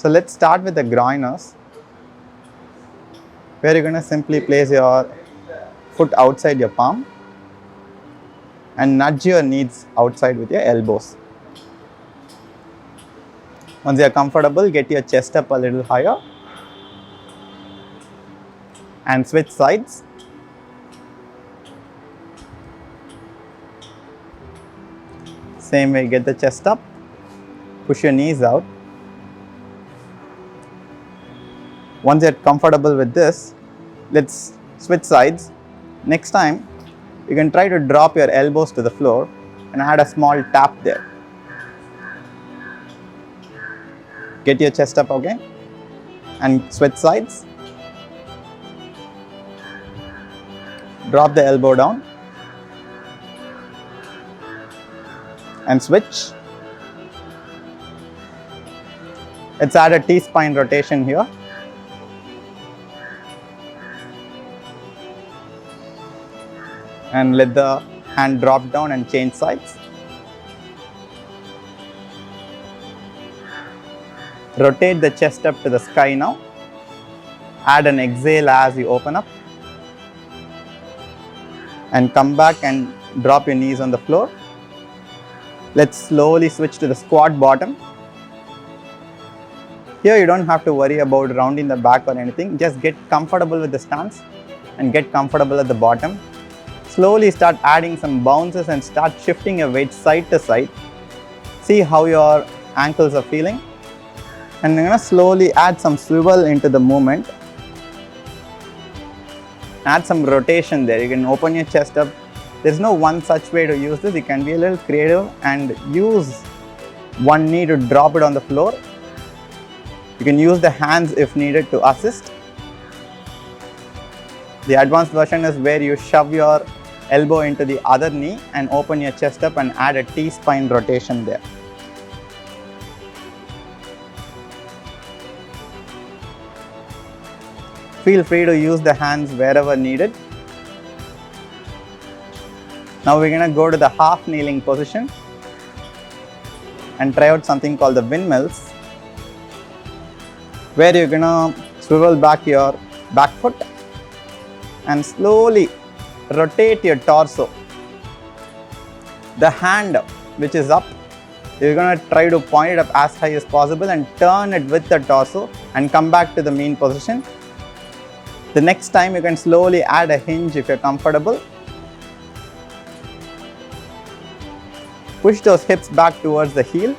So let's start with the groiners, where you're going to simply place your foot outside your palm and nudge your knees outside with your elbows. Once you are comfortable, get your chest up a little higher and switch sides. Same way, get the chest up, push your knees out. Once you're comfortable with this, let's switch sides. Next time, you can try to drop your elbows to the floor and add a small tap there. Get your chest up again and switch sides. Drop the elbow down and switch. Let's add a T-spine rotation here. And let the hand drop down and change sides. Rotate the chest up to the sky now. Add an exhale as you open up. And come back and drop your knees on the floor. Let's slowly switch to the squat bottom. Here you don't have to worry about rounding the back or anything. Just get comfortable with the stance and get comfortable at the bottom. Slowly start adding some bounces and start shifting your weight side to side. See how your ankles are feeling. And you're going to slowly add some swivel into the movement. Add some rotation there. You can open your chest up. There's no one such way to use this. You can be a little creative and use one knee to drop it on the floor. You can use the hands if needed to assist. The advanced version is where you shove your elbow into the other knee and open your chest up and add a T-spine rotation there. Feel free to use the hands wherever needed. Now we're going to go to the half kneeling position and try out something called the windmills, where you're going to swivel back your back foot and slowly rotate your torso. The hand which is up, you're going to try to point it up as high as possible and turn it with the torso and come back to the mean position. The next time you can slowly add a hinge if you're comfortable. Push those hips back towards the heel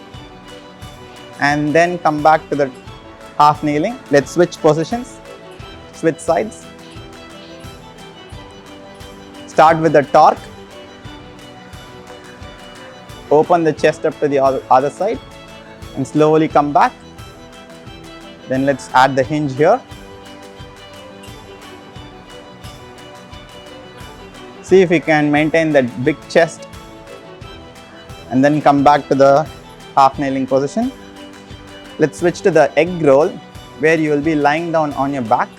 and then come back to the half kneeling. Let's switch positions, switch sides. Start with the torque. Open the chest up to the other side and slowly come back. Then let's add the hinge here. See if you can maintain that big chest and then come back to the half kneeling position. Let's switch to the egg roll, where you will be lying down on your back.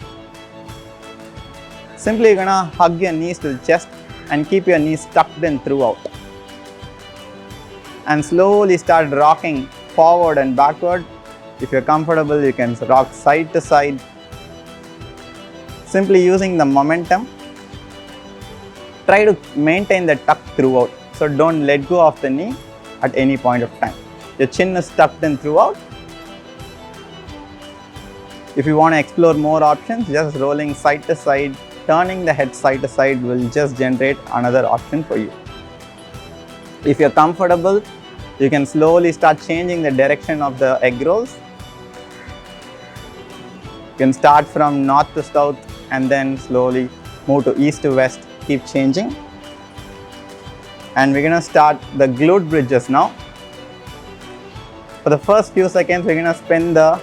Simply you're gonna hug your knees to the chest and keep your knees tucked in throughout. And slowly start rocking forward and backward. If you're comfortable, you can rock side to side. Simply using the momentum. Try to maintain the tuck throughout. So don't let go of the knee at any point of time. Your chin is tucked in throughout. If you want to explore more options, just rolling side to side, turning the head side to side will just generate another option for you. If you're comfortable, you can slowly start changing the direction of the egg rolls. You can start from north to south and then slowly move to east to west, keep changing. And we're going to start the glute bridges now. For the first few seconds, we're going to spend the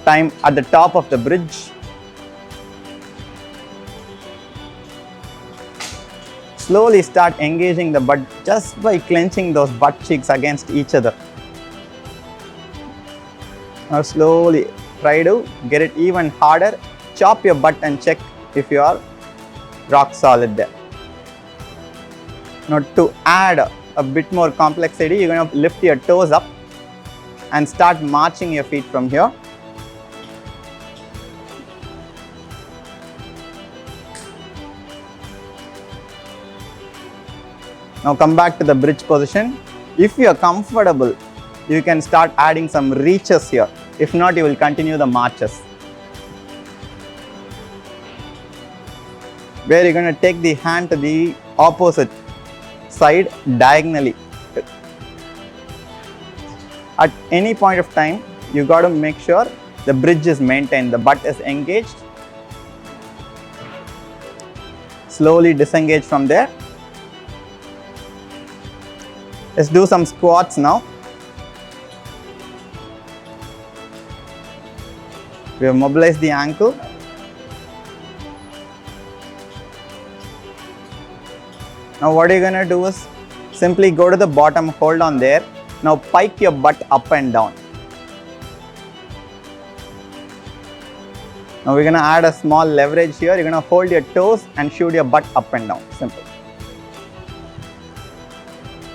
time at the top of the bridge. Slowly start engaging the butt just by clenching those butt cheeks against each other. Now slowly try to get it even harder. Chop your butt and check if you are rock solid there. Now to add a bit more complexity, you're going to lift your toes up and start marching your feet from here. Now come back to the bridge position. If you are comfortable, you can start adding some reaches here. If not, you will continue the marches, where you're going to take the hand to the opposite side diagonally. At any point of time, you got to make sure the bridge is maintained, the butt is engaged. Slowly disengage from there. Let's do some squats now. We have mobilized the ankle. Now what you're going to do is simply go to the bottom, hold on there. Now pike your butt up and down. Now we're going to add a small leverage here. You're going to hold your toes and shoot your butt up and down. Simple.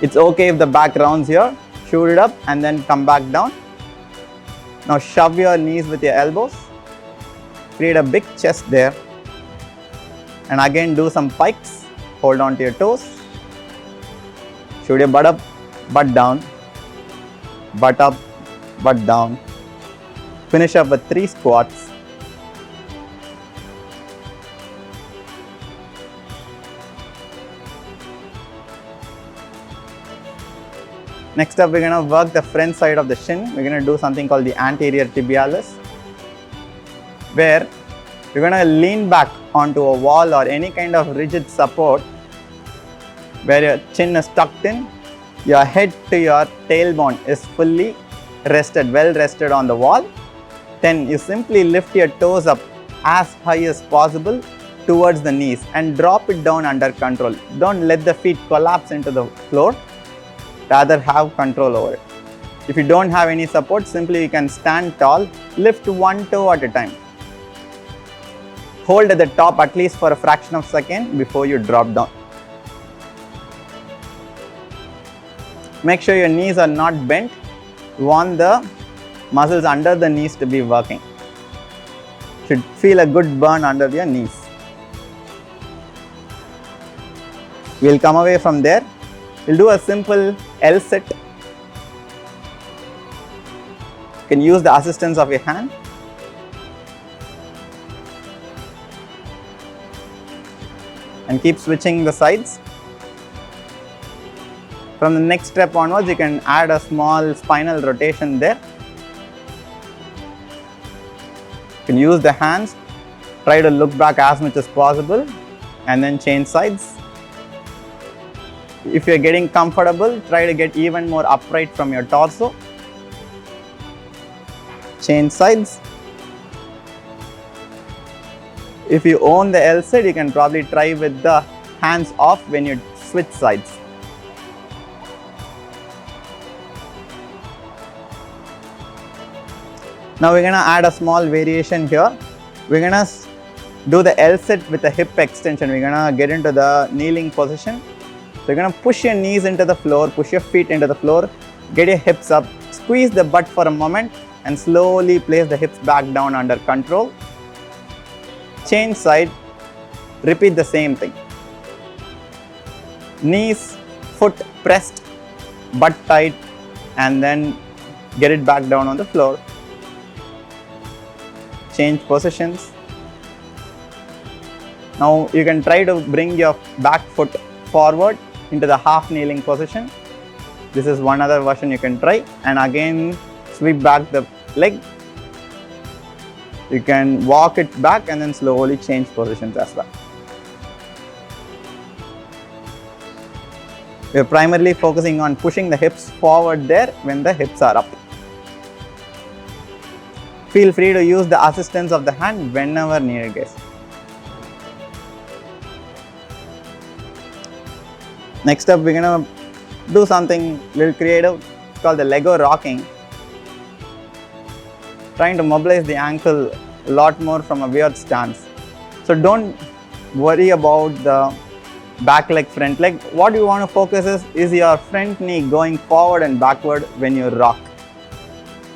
It's okay if the back rounds here. Shoot it up and then come back down. Now shove your knees with your elbows. Create a big chest there. And again do some pikes. Hold on to your toes. Shoot your butt up, butt down. Butt up, butt down. Finish up with 3 squats. Next up, we're going to work the front side of the shin. We're going to do something called the anterior tibialis, where you're going to lean back onto a wall or any kind of rigid support where your chin is tucked in, your head to your tailbone is fully rested, well rested on the wall. Then you simply lift your toes up as high as possible towards the knees and drop it down under control. Don't let the feet collapse into the floor. Rather have control over it. If you don't have any support, simply you can stand tall, lift one toe at a time. Hold at the top at least for a fraction of a second before you drop down. Make sure your knees are not bent. You want the muscles under the knees to be working. Should feel a good burn under your knees. We'll come away from there. We'll do a simple L sit. You can use the assistance of your hand. And keep switching the sides. From the next step onwards, you can add a small spinal rotation there. You can use the hands. Try to look back as much as possible and then change sides. If you're getting comfortable, try to get even more upright from your torso. Change sides. If you own the L sit, you can probably try with the hands off when you switch sides. Now we're going to add a small variation here. We're going to do the L sit with a hip extension. We're going to get into the kneeling position. So you're going to push your knees into the floor, push your feet into the floor, get your hips up, squeeze the butt for a moment and slowly place the hips back down under control. Change side, repeat the same thing. Knees, foot pressed, butt tight and then get it back down on the floor. Change positions. Now you can try to bring your back foot forward into the half kneeling position. This is one other version you can try, and again sweep back the leg. You can walk it back and then slowly change positions as well. We are primarily focusing on pushing the hips forward there when the hips are up. Feel free to use the assistance of the hand whenever needed, guys. Next up, we're going to do something a little creative. It's called the Lego rocking. Trying to mobilize the ankle a lot more from a weird stance. So don't worry about the back leg, front leg. What you want to focus is your front knee going forward and backward when you rock.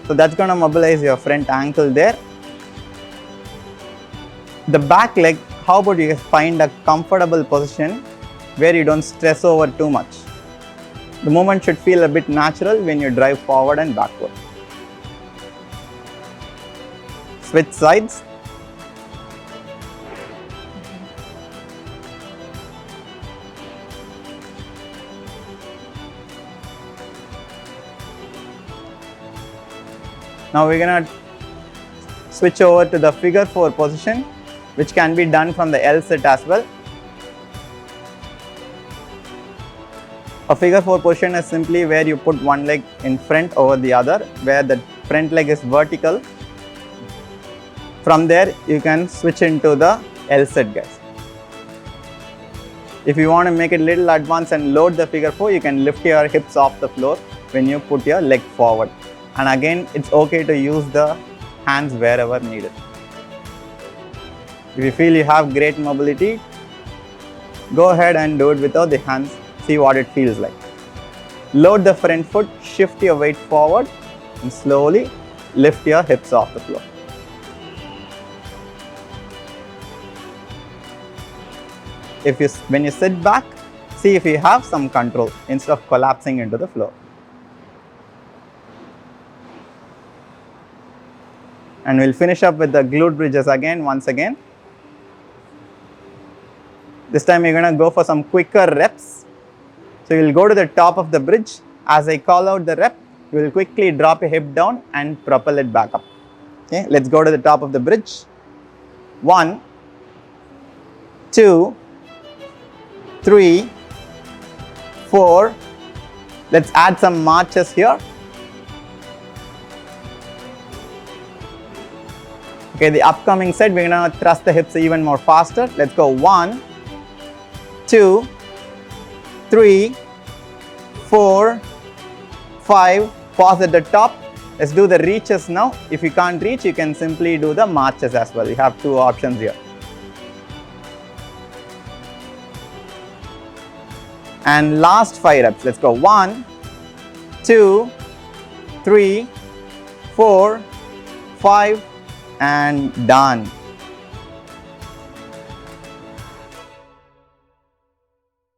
So that's going to mobilize your front ankle there. The back leg, how about you find a comfortable position where you don't stress over too much. The movement should feel a bit natural when you drive forward and backward. Switch sides. Now we're going to switch over to the figure 4 position, which can be done from the L sit as well. A figure 4 position is simply where you put one leg in front over the other, where the front leg is vertical. From there, you can switch into the L sit, guys. If you want to make it a little advanced and load the figure 4, you can lift your hips off the floor when you put your leg forward. And again, it's okay to use the hands wherever needed. If you feel you have great mobility, go ahead and do it without the hands. See what it feels like. Load the front foot, shift your weight forward, and slowly lift your hips off the floor. When you sit back, see if you have some control instead of collapsing into the floor. And we'll finish up with the glute bridges once again. This time you're going to go for some quicker reps. So you'll go to the top of the bridge. As I call out the rep, you will quickly drop your hip down and propel it back up. Okay, let's go to the top of the bridge. 1, 2, 3, 4. Let's add some marches here. Okay, the upcoming set, we're going to thrust the hips even more faster. Let's go 1, 2, 3, 4, 5. Pause at the top. Let's do the reaches now. If you can't reach, you can simply do the marches as well. You have 2 options here. And last 5 reps. Let's go 1, 2, 3, 4, 5. And done.